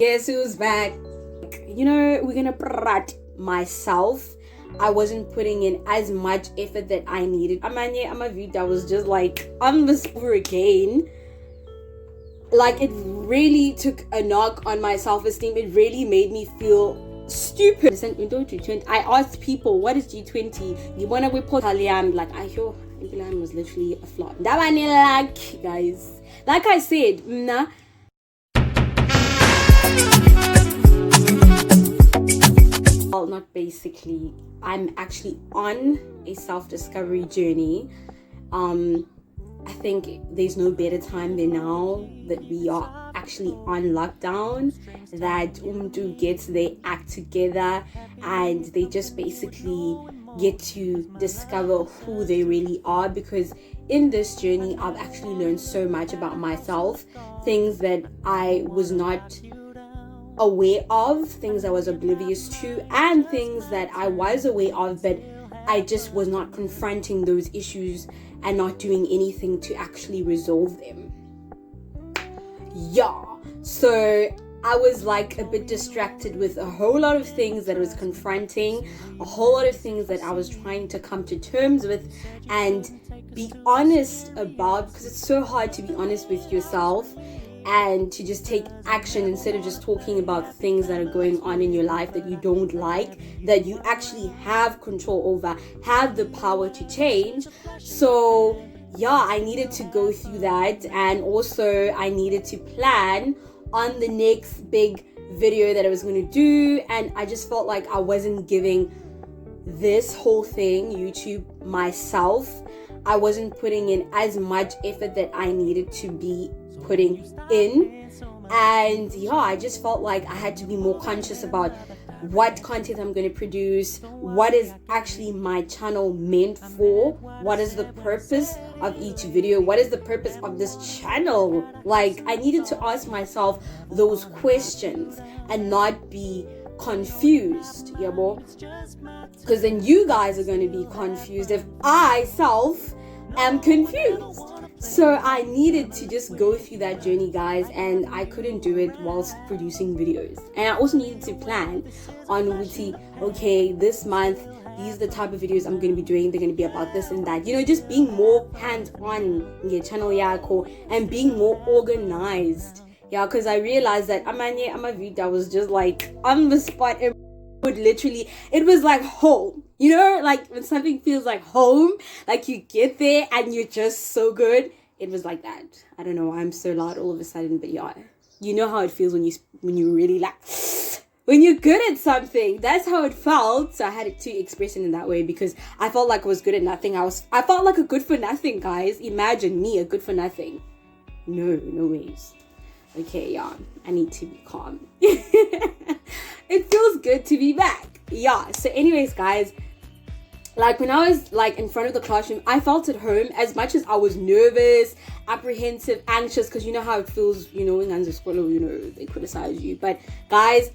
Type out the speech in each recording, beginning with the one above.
Guess who's back? You know, we're gonna prat myself. I wasn't putting in as much effort that I needed. I was just like on the spur again. Like, it really took a knock on my self-esteem. It really made me feel stupid. I asked people, what is G20? You wanna we put Italian? Like, I hear Italian was literally a flop. That one, like, guys, like I said, well, not basically, I'm actually on a self-discovery journey. I think there's no better time than now that we are actually on lockdown, that Umdu gets their act together and they just basically get to discover who they really are. Because in this journey, I've actually learned so much about myself, things that I was not aware of, things I was oblivious to, and things that I was aware of, but I just was not confronting those issues and not doing anything to actually resolve them. Yeah, so I was like a bit distracted with a whole lot of things that I was confronting, a whole lot of things that I was trying to come to terms with and be honest about, because it's so hard to be honest with yourself and to just take action instead of just talking about things that are going on in your life that you don't like, that you actually have control over, have the power to change. So yeah, I needed to go through that, and also I needed to plan on the next big video that I was going to do, and I just felt like I wasn't giving this whole thing, YouTube, myself. I wasn't putting in as much effort that I needed to be putting in, and yeah, I just felt like I had to be more conscious about what content I'm going to produce, what is actually my channel meant for, what is the purpose of each video, what is the purpose of this channel. Like, I needed to ask myself those questions and not be confused, yeah, because then you guys are going to be confused if I self am confused. So I needed to just go through that journey, guys, and I couldn't do it whilst producing videos. And I also needed to plan on okay, this month these are the type of videos I'm going to be doing. They're going to be about this and that, you know, just being more hands-on in your channel, and being more organized. Yeah, because I realized that I was just like on the spot. It was like home, you know, like when something feels like home, like you get there and you're just so good. It was like that. I don't know why I'm so loud all of a sudden, but yeah, you know how it feels when you really like, when you're good at something. That's how it felt. So I had to express it in that way, because I felt like I was good at nothing. I felt like a good for nothing, guys. Imagine me, a good for nothing. No ways. Okay, yeah, I need to be calm. It feels good to be back. Yeah, so anyways, guys, like when I was like in front of the classroom, I felt at home, as much as I was nervous, apprehensive, anxious, because you know how it feels, you know, in school, you know, they criticize you. But guys,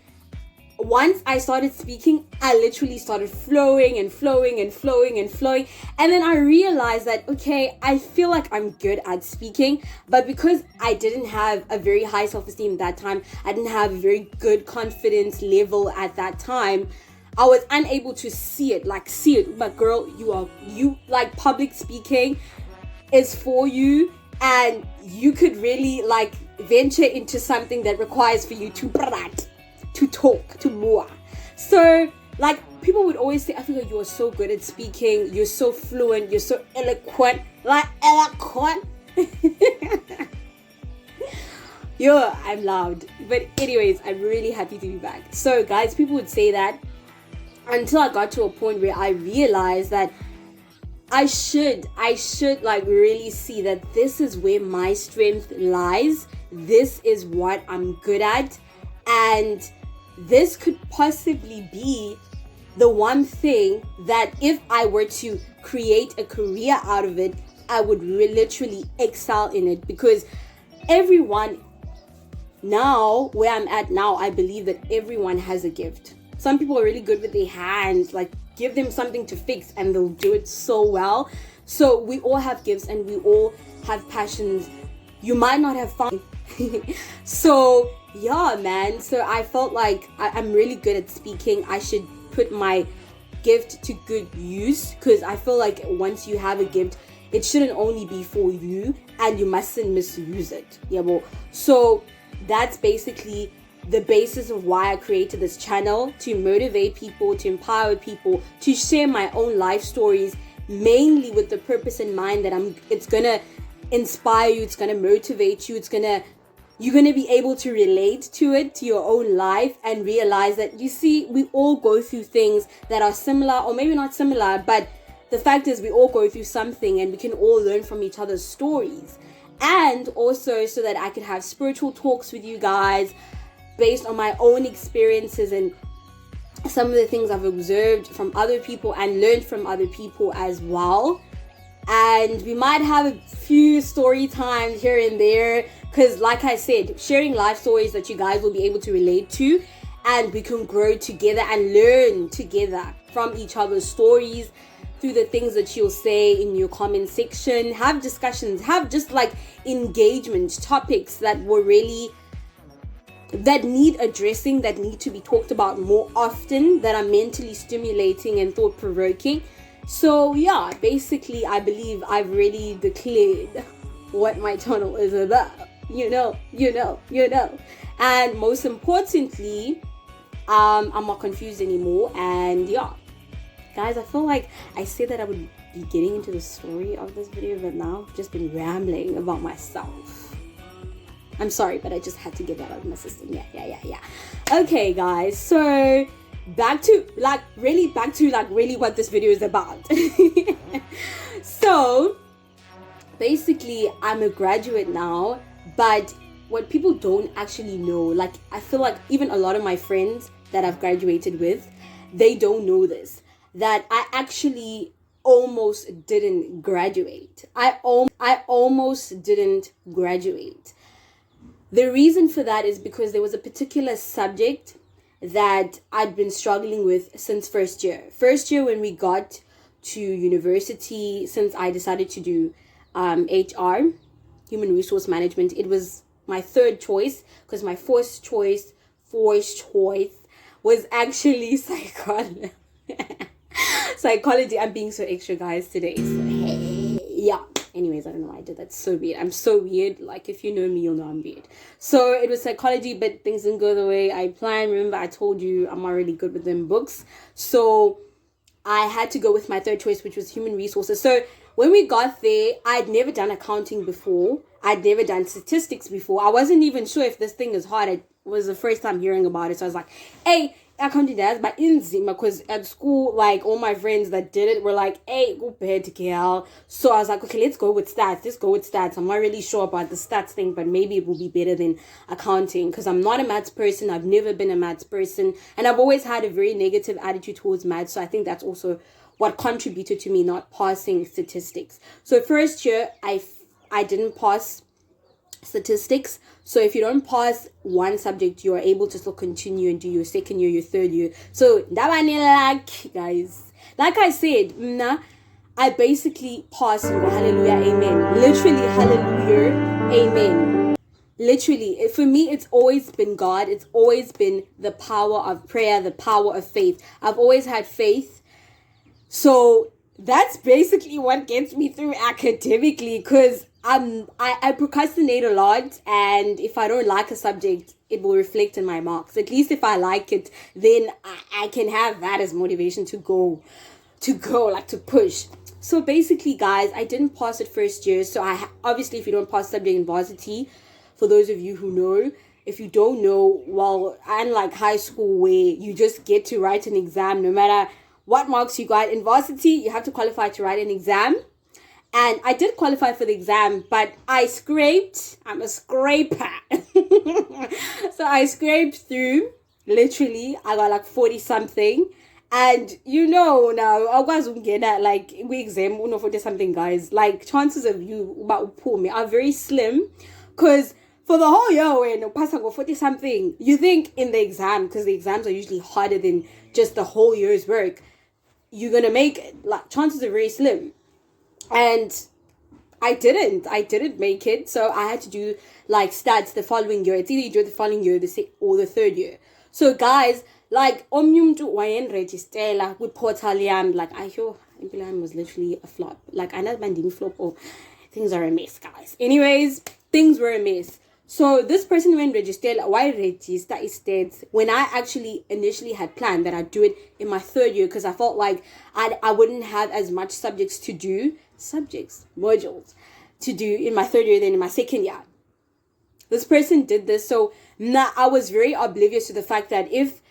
once I started speaking, I literally started flowing. And then I realized that, okay, I feel like I'm good at speaking, but because I didn't have a very high self-esteem at that time, I didn't have a very good confidence level at that time, I was unable to see it. But girl, you like, public speaking is for you, and you could really like venture into something that requires for you to talk to more. So like, people would always say, I feel like you are so good at speaking, you're so fluent, you're so eloquent. Yo, I'm loud. But anyways, I'm really happy to be back. So guys, people would say that until I got to a point where I realized that I should like really see that this is where my strength lies. This is what I'm good at, and this could possibly be the one thing that if I were to create a career out of it, I would literally excel in it. Because everyone now, where I'm at now, I believe that everyone has a gift. Some people are really good with their hands, like give them something to fix and they'll do it so well. So we all have gifts and we all have passions. You might not have found so yeah, man. So I felt like I'm really good at speaking. I should put my gift to good use, because I feel like once you have a gift, it shouldn't only be for you and you mustn't misuse it. Yeah, well, so that's basically the basis of why I created this channel, to motivate people, to empower people, to share my own life stories, mainly with the purpose in mind that it's gonna inspire you, it's gonna motivate you, you're gonna be able to relate to it, to your own life, and realize that, you see, we all go through things that are similar, or maybe not similar, but the fact is we all go through something, and we can all learn from each other's stories. And also so that I could have spiritual talks with you guys based on my own experiences and some of the things I've observed from other people and learned from other people as well. And we might have a few story times here and there, because like I said, sharing life stories that you guys will be able to relate to, and we can grow together and learn together from each other's stories, through the things that you'll say in your comment section. Have discussions, have just like engagement topics that need addressing, that need to be talked about more often, that are mentally stimulating and thought-provoking. So yeah, basically I believe I've really declared what my channel is about. You know. And most importantly, I'm not confused anymore. And yeah, guys, I feel like I said that I would be getting into the story of this video, but now I've just been rambling about myself. I'm sorry, but I just had to get that out of my system. Yeah. Okay, guys, so back to really what this video is about. So basically, I'm a graduate now, but what people don't actually know, like, I feel like even a lot of my friends that I've graduated with, they don't know this, that I actually almost didn't graduate. I almost didn't graduate. The reason for that is because there was a particular subject that I'd been struggling with since first year. First year, when we got to university, since I decided to do HR, human resource management, it was my third choice, because my fourth choice was actually psychology. Psychology. I'm being so extra, guys, today. So hey, yeah. Anyways, I don't know why I did that. So weird. I'm so weird. Like, if you know me, you'll know I'm weird. So it was psychology, but things didn't go the way I planned. Remember, I told you I'm not really good with them books. So I had to go with my third choice, which was human resources. So when we got there, I'd never done accounting before. I'd never done statistics before. I wasn't even sure if this thing is hard. It was the first time hearing about it. So I was like, hey, accounting does, but because at school, like, all my friends that did it were like, hey, go ahead to KL. So I was like, okay, let's go with stats. I'm not really sure about the stats thing, but maybe it will be better than accounting, because I'm not a maths person. I've never been a maths person, and I've always had a very negative attitude towards maths. So I think that's also what contributed to me not passing statistics. So first year, I didn't pass statistics. So if you don't pass one subject, you are able to still continue and do your second year, your third year. So luck, guys. Like I said, I basically passed. Hallelujah, amen. Literally, hallelujah, amen. Literally, for me, it's always been God. It's always been the power of prayer, the power of faith. I've always had faith. So that's basically what gets me through academically, because I procrastinate a lot, and if I don't like a subject, it will reflect in my marks. At least if I like it, then I can have that as motivation to go, like, to push. So basically, guys, I didn't pass it first year. So obviously, if you don't pass subject in varsity, for those of you who know, if you don't know, well, unlike high school where you just get to write an exam, no matter what marks you got, in varsity, you have to qualify to write an exam. And I did qualify for the exam, but I scraped. I'm a scraper. So I scraped through. Literally, I got like 40 something. And you know now, I wasn't getting that, like, we exam 40 something, guys. Like, chances of you about pull me are very slim. Because for the whole year, when you pass 40 something, you think in the exam, because the exams are usually harder than just the whole year's work, you're going to make it. Like, chances are very slim. And I didn't make it. So I had to do like stats the following year. It's either you do it the following year or the third year. So guys, like omnye umuntu wayenregistela kwi-portal yam, like I hear impilo was literally a flop. Like I know didn't flop or things are a mess, guys. Anyways, things were a mess. So this person went register. Why register instead? When I actually initially had planned that I'd do it in my third year, because I felt like I wouldn't have as much modules to do in my third year than in my second year. This person did this, so now I was very oblivious to the fact that if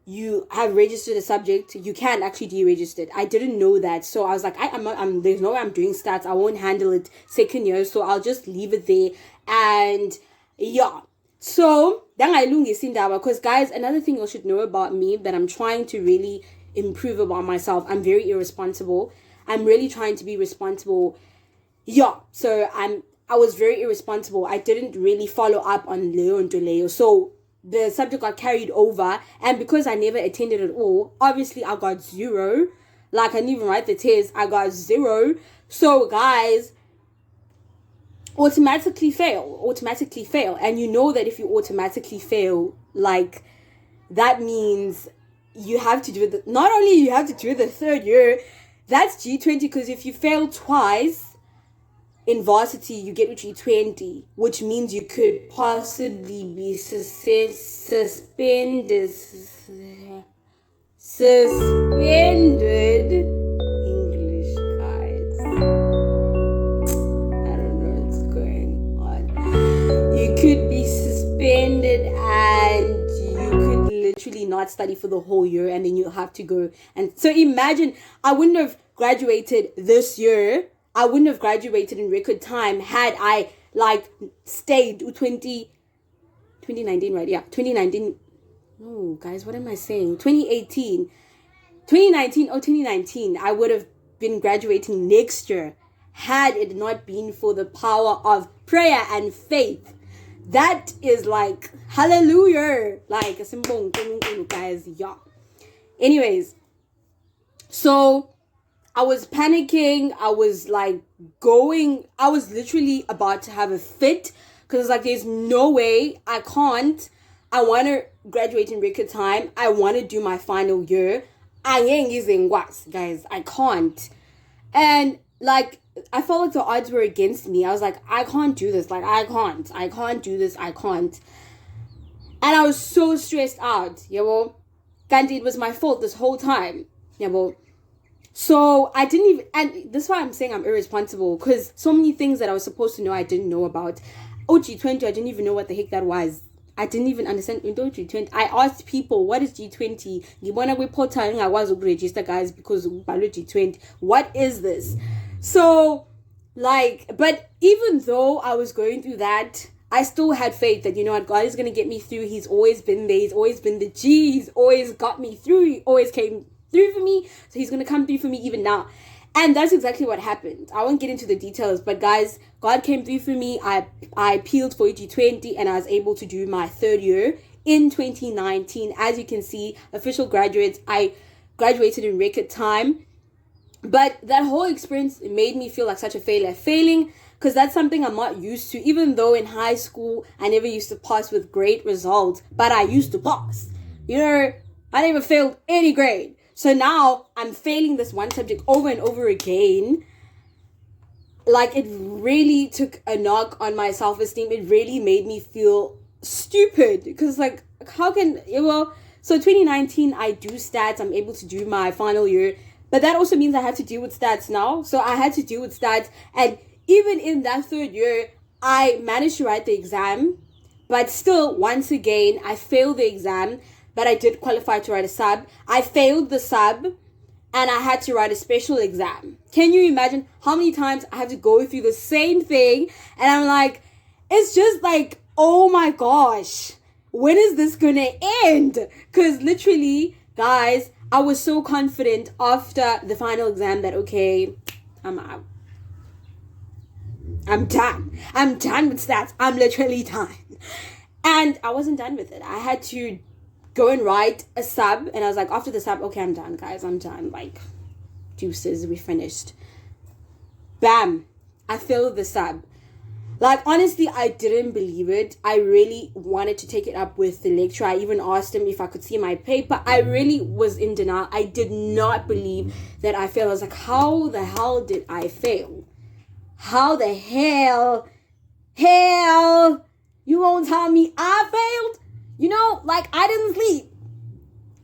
you have registered a subject, you can actually deregister it. I didn't know that, so I was like, I'm there's no way I'm doing stats. I won't handle it second year, so I'll just leave it there. And yeah, so because guys, another thing you should know about me that I'm trying to really improve about myself, I'm very irresponsible. I'm really trying to be responsible. Yeah, so I was very irresponsible. I didn't really follow up on Leo and Doleo, so the subject got carried over, and because I never attended at all, obviously I got 0. Like I didn't even write the test, I got 0. So guys, automatically fail. And you know that if you automatically fail, like that means you have to do it. Not only you have to do the third year, that's G20, because if you fail twice in varsity, you get a G20, which means you could possibly be suspended. English, guys. I don't know what's going on. You could be suspended and you could literally not study for the whole year, and then you have to go. And so imagine, I wouldn't have graduated this year. I wouldn't have graduated in record time had I like stayed 2019, right? Yeah, 2019. No, guys, what am I saying? 2019. I would have been graduating next year had it not been for the power of prayer and faith. That is like hallelujah, like a simple guys. Yeah. Anyways, so I was panicking. I was literally about to have a fit, because it's like, there's no way, I can't. I want to graduate in record time. I want to do my final year. Guys, I can't. And like, I felt like the odds were against me. I was like, I can't do this. Like, I can't do this. I can't. And I was so stressed out. Gandhi, it was my fault this whole time. So I didn't even, and this is why I'm saying I'm irresponsible, because so many things that I was supposed to know I didn't know about. G20, I didn't even know what the heck that was. I didn't even understand G20. I asked people, what is G20? I was register, guys, because G20. What is this? So, like, but even though I was going through that, I still had faith that, you know what, God is going to get me through. He's always been there. He's always been the G. He's always got me through. He always came through for me, so he's gonna come through for me even now. And that's exactly what happened. I won't get into the details, but guys, God came through for me. I appealed for G20, and I was able to do my third year in 2019. As you can see, official graduates, I graduated in record time. But that whole experience made me feel like such a failure. Failing, because that's something I'm not used to. Even though in high school, I never used to pass with great results, but I used to pass. I never failed any grade. So now I'm failing this one subject over and over again. Like, it really took a knock on my self-esteem. It really made me feel stupid, because like, how can, so 2019, I do stats. I'm able to do my final year, but that also means I have to deal with stats now. So I had to deal with stats. And even in that third year, I managed to write the exam, but still, once again, I failed the exam. But I did qualify to write a sub. I failed the sub, and I had to write a special exam. Can you imagine how many times I have to go through the same thing? And I'm like, it's just like, oh my gosh, when is this gonna end? Because literally, guys, I was so confident after the final exam that, okay, I'm out. I'm done. I'm done with stats. I'm literally done. And I wasn't done with it. I had to go and write a sub, and I was like, after the sub, okay, I'm done, guys, I'm done, like, deuces, we finished. Bam, I failed the sub. Like, honestly, I didn't believe it. I really wanted to take it up with the lecturer. I even asked him if I could see my paper. I really was in denial. I did not believe that I failed. I was like, how the hell did I fail? How the hell you won't tell me I failed? You know, like, I didn't sleep.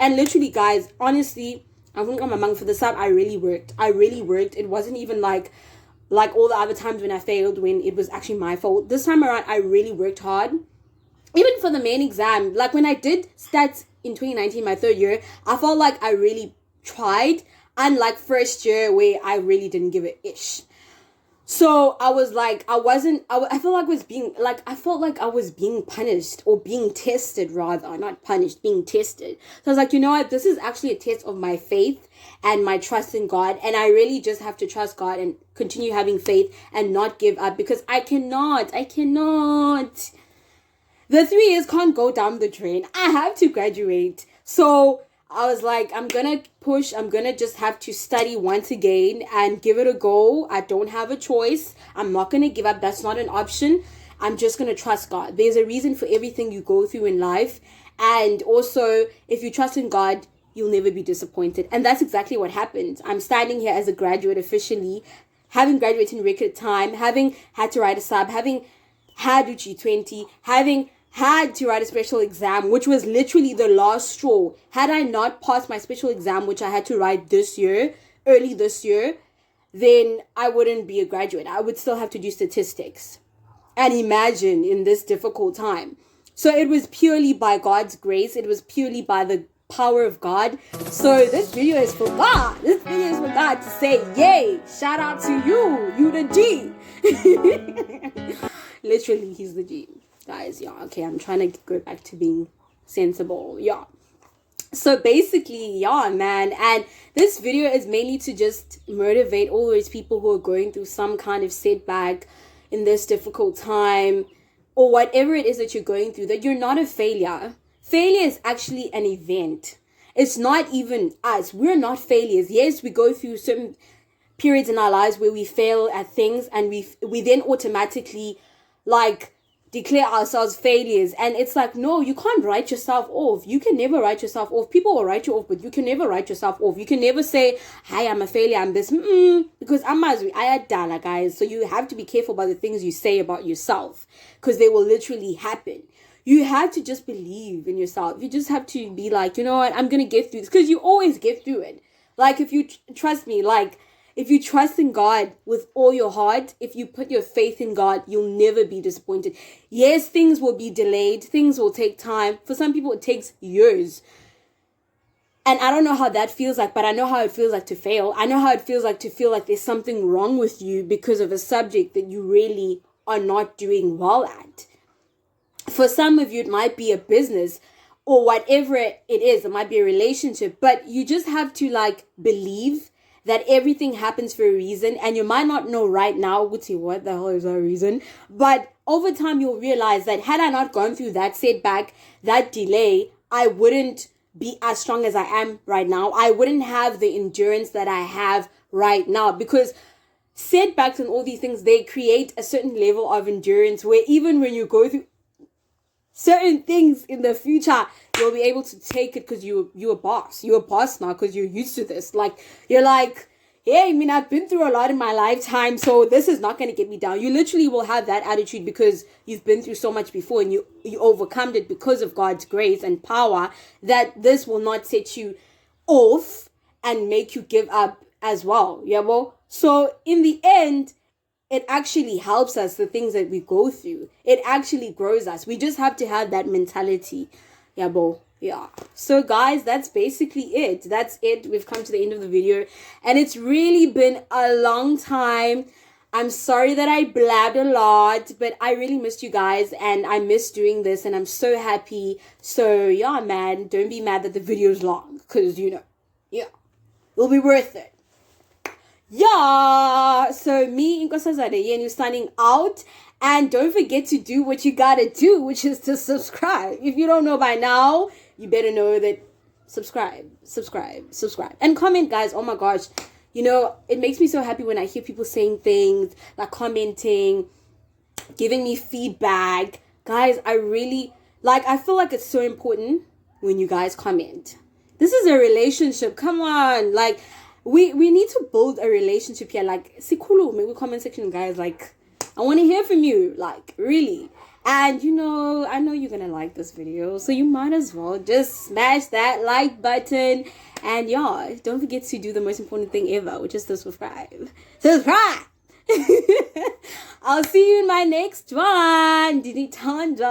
And literally, guys, honestly, I wouldn't got my mum for the sub. I really worked. It wasn't even like all the other times when I failed, when it was actually my fault. This time around, I really worked hard. Even for the main exam, like when I did stats in 2019, my third year, I felt like I really tried. Unlike first year, where I really didn't give a ish. So I was like, I felt like I was being punished, or being tested rather, not punished, being tested. So I was like, you know what, this is actually a test of my faith and my trust in God. And I really just have to trust God and continue having faith and not give up, because I cannot. The 3 years can't go down the drain. I have to graduate. So I was like, I'm gonna push. I'm gonna just have to study once again and give it a go. I don't have a choice. I'm not gonna give up. That's not an option. I'm just gonna trust God. There's a reason for everything you go through in life. And also, if you trust in God, you'll never be disappointed. And that's exactly what happened. I'm standing here as a graduate officially, having graduated in record time, having had to write a sub, having had G20, having had to write a special exam, which was literally the last straw. Had I not passed my special exam, which I had to write early this year, then I wouldn't be a graduate. I would still have to do statistics. And imagine in this difficult time. So it was purely by God's grace. It was purely by the power of God. So this video is for God. This video is for God to say, yay, shout out to you. You the G. Literally, he's the G. Guys, yeah, okay, I'm trying to go back to being sensible, yeah. So basically, yeah, man, and this video is mainly to just motivate all those people who are going through some kind of setback in this difficult time, or whatever it is that you're going through, that you're not a failure. Failure is actually an event. It's not even us. We're not failures. Yes, we go through certain periods in our lives where we fail at things, and we then automatically, like, declare ourselves failures. And it's like, no, you can't write yourself off. You can never write yourself off. People will write you off, but you can never write yourself off. You can never say, hi, I'm a failure, I'm this. Because I had done, guys. So you have to be careful about the things you say about yourself, because they will literally happen. You have to just believe in yourself. You just have to be like, you know what, I'm going to get through this, because you always get through it. Like, if you trust me, like, if you trust in God with all your heart, if you put your faith in God, you'll never be disappointed. Yes, things will be delayed. Things will take time. For some people, it takes years. And I don't know how that feels like, but I know how it feels like to fail. I know how it feels like to feel like there's something wrong with you because of a subject that you really are not doing well at. For some of you, it might be a business or whatever it is. It might be a relationship, but you just have to, like, believe that everything happens for a reason. And you might not know right now, what the hell is that reason? But over time, you'll realize that had I not gone through that setback, that delay, I wouldn't be as strong as I am right now. I wouldn't have the endurance that I have right now, because setbacks and all these things, they create a certain level of endurance where even when you go through certain things in the future, you'll be able to take it because you're a boss. You're a boss now because you're used to this. Like, you're like, hey, I mean, I've been through a lot in my lifetime, so this is not going to get me down. You literally will have that attitude because you've been through so much before, and you overcome it because of God's grace and power, that this will not set you off and make you give up as well. Yeah, well, so in the end, it actually helps us, the things that we go through. It actually grows us. We just have to have that mentality. Yeah, bo. Yeah. So guys, that's basically it. That's it. We've come to the end of the video. And it's really been a long time. I'm sorry that I blabbed a lot, but I really missed you guys, and I miss doing this, and I'm so happy. So yeah, man, don't be mad that the video is long, because, you know, yeah, it'll be worth it. Yeah, so me, Ngaphasa, you're signing out. And don't forget to do what you gotta do, which is to subscribe. If you don't know by now, you better know that subscribe. And comment, guys. Oh my gosh, you know, it makes me so happy when I hear people saying things, like commenting, giving me feedback. Guys, I really, like, I feel like it's so important when you guys comment. This is a relationship. Come on. Like, we need to build a relationship here. Like, sikulu, maybe comment section, guys. Like, I want to hear from you. Like, really. And, you know, I know you're going to like this video. So you might as well just smash that like button. And, yeah, don't forget to do the most important thing ever, which is to subscribe. Subscribe! I'll see you in my next one. Didi Tanda.